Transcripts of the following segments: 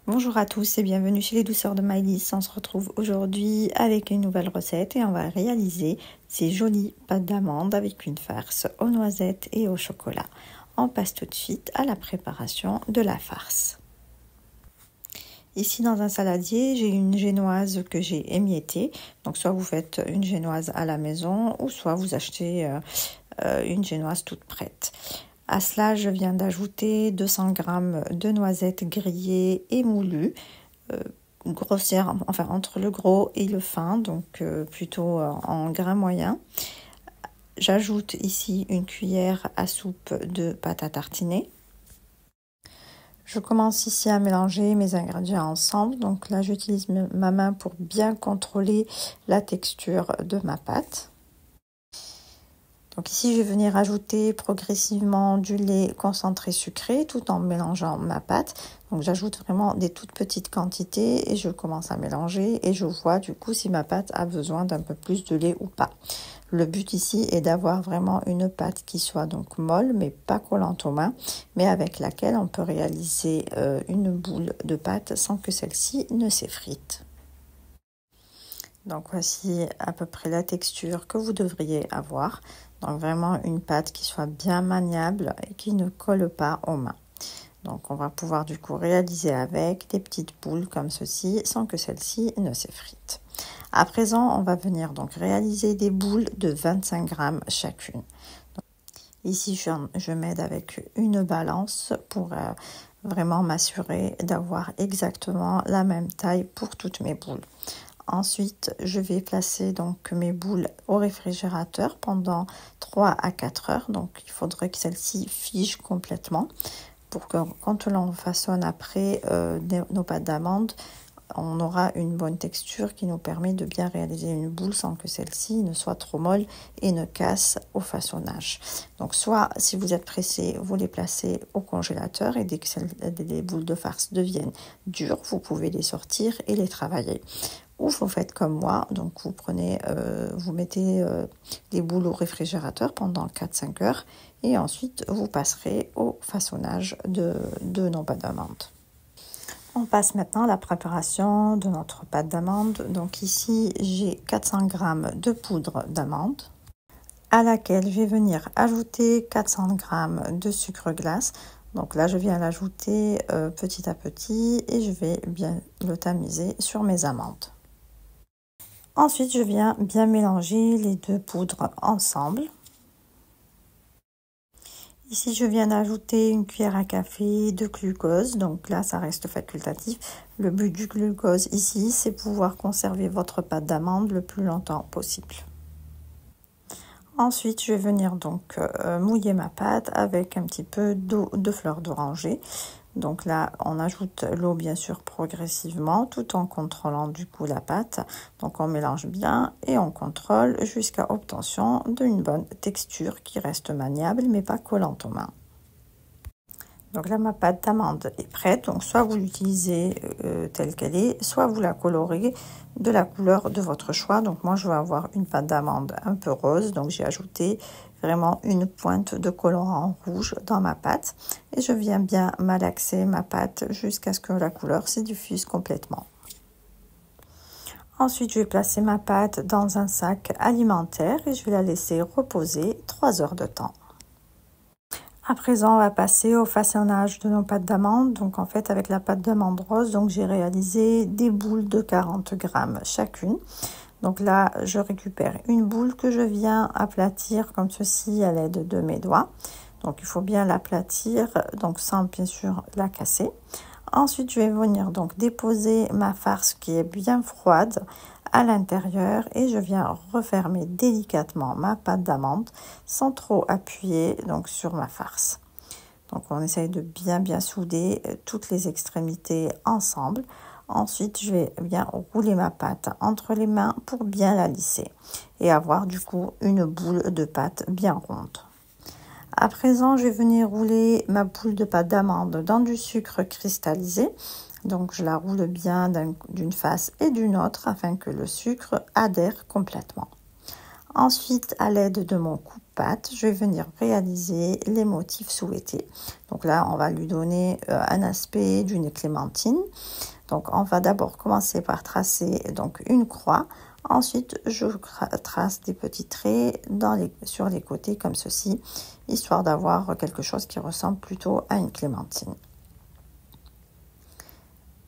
Bonjour à tous et bienvenue chez les douceurs de Maëlys. On se retrouve aujourd'hui avec une nouvelle recette et on va réaliser ces jolies pâtes d'amandes avec une farce aux noisettes et au chocolat. On passe tout de suite à la préparation de la farce. Ici dans un saladier, j'ai une génoise que j'ai émiettée. Donc soit vous faites une génoise à la maison ou soit vous achetez une génoise toute prête. À cela, je viens d'ajouter 200 g de noisettes grillées et moulues, grossières, enfin entre le gros et le fin, donc plutôt en grains moyens. J'ajoute ici une cuillère à soupe de pâte à tartiner. Je commence ici à mélanger mes ingrédients ensemble. Donc là, j'utilise ma main pour bien contrôler la texture de ma pâte. Donc ici, je vais venir ajouter progressivement du lait concentré sucré tout en mélangeant ma pâte. Donc j'ajoute vraiment des toutes petites quantités et je commence à mélanger et je vois du coup si ma pâte a besoin d'un peu plus de lait ou pas. Le but ici est d'avoir vraiment une pâte qui soit donc molle mais pas collante aux mains, mais avec laquelle on peut réaliser une boule de pâte sans que celle-ci ne s'effrite. Donc voici à peu près la texture que vous devriez avoir. Donc vraiment une pâte qui soit bien maniable et qui ne colle pas aux mains. Donc on va pouvoir du coup réaliser avec des petites boules comme ceci sans que celle-ci ne s'effrite. À présent, on va venir donc réaliser des boules de 25 g chacune. Donc, ici, je m'aide avec une balance pour vraiment m'assurer d'avoir exactement la même taille pour toutes mes boules. Ensuite, je vais placer donc mes boules au réfrigérateur pendant 3 à 4 heures. Donc, il faudrait que celle-ci fige complètement pour que quand l'on façonne après nos pâtes d'amandes, on aura une bonne texture qui nous permet de bien réaliser une boule sans que celle-ci ne soit trop molle et ne casse au façonnage. Donc soit si vous êtes pressé, vous les placez au congélateur et dès que les boules de farce deviennent dures, vous pouvez les sortir et les travailler. Ou vous faites comme moi, donc vous prenez, vous mettez les boules au réfrigérateur pendant 4-5 heures et ensuite vous passerez au façonnage de nos pâtes d'amandes. On passe maintenant à la préparation de notre pâte d'amande. Donc ici, j'ai 400 g de poudre d'amande à laquelle je vais venir ajouter 400 g de sucre glace. Donc là, je viens l'ajouter petit à petit et je vais bien le tamiser sur mes amandes. Ensuite, je viens bien mélanger les deux poudres ensemble. Ici, je viens d'ajouter une cuillère à café de glucose. Donc là, ça reste facultatif. Le but du glucose ici, c'est pouvoir conserver votre pâte d'amande le plus longtemps possible. Ensuite, je vais venir donc mouiller ma pâte avec un petit peu d'eau de fleur d'oranger. Donc là, on ajoute l'eau bien sûr progressivement tout en contrôlant du coup la pâte. Donc on mélange bien et on contrôle jusqu'à obtention d'une bonne texture qui reste maniable mais pas collante aux mains. Donc là, ma pâte d'amande est prête. Donc soit vous l'utilisez telle qu'elle est, soit vous la colorez de la couleur de votre choix. Donc moi, je vais avoir une pâte d'amande un peu rose. Donc j'ai ajouté vraiment une pointe de colorant rouge dans ma pâte. Et je viens bien malaxer ma pâte jusqu'à ce que la couleur se diffuse complètement. Ensuite, je vais placer ma pâte dans un sac alimentaire et je vais la laisser reposer 3 heures de temps. À présent, on va passer au façonnage de nos pâtes d'amandes. Donc en fait, avec la pâte d'amande rose, donc j'ai réalisé des boules de 40 g chacune. Donc là, je récupère une boule que je viens aplatir comme ceci à l'aide de mes doigts. Donc il faut bien l'aplatir, donc sans bien sûr la casser. Ensuite, je vais venir donc déposer ma farce qui est bien froide à l'intérieur et je viens refermer délicatement ma pâte d'amande sans trop appuyer donc sur ma farce. Donc on essaye de bien souder toutes les extrémités ensemble. Ensuite, je vais bien rouler ma pâte entre les mains pour bien la lisser et avoir du coup une boule de pâte bien ronde. À présent, je vais venir rouler ma boule de pâte d'amande dans du sucre cristallisé. Donc, je la roule bien d'une face et d'une autre afin que le sucre adhère complètement. Ensuite, à l'aide de mon coupe-pâte, je vais venir réaliser les motifs souhaités. Donc là, on va lui donner un aspect d'une clémentine. Donc, on va d'abord commencer par tracer donc une croix. Ensuite, je trace des petits traits sur les côtés comme ceci, histoire d'avoir quelque chose qui ressemble plutôt à une clémentine.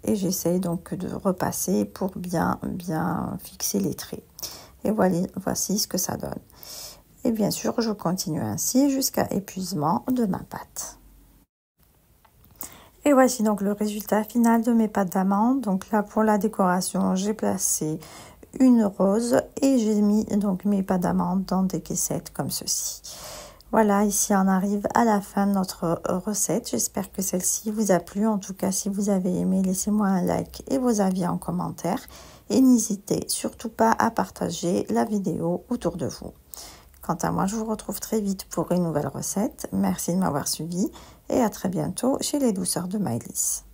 Et j'essaye donc de repasser pour bien fixer les traits. Et voici ce que ça donne. Et bien sûr, je continue ainsi jusqu'à épuisement de ma pâte. Et voici donc le résultat final de mes pâtes d'amande. Donc là, pour la décoration, j'ai placé une rose et j'ai mis donc mes pâtes d'amande dans des caissettes comme ceci. Voilà, ici on arrive à la fin de notre recette. J'espère que celle-ci vous a plu. En tout cas, si vous avez aimé, laissez-moi un like et vos avis en commentaire. Et n'hésitez surtout pas à partager la vidéo autour de vous. Quant à moi, je vous retrouve très vite pour une nouvelle recette. Merci de m'avoir suivi et à très bientôt chez les douceurs de Maëlys.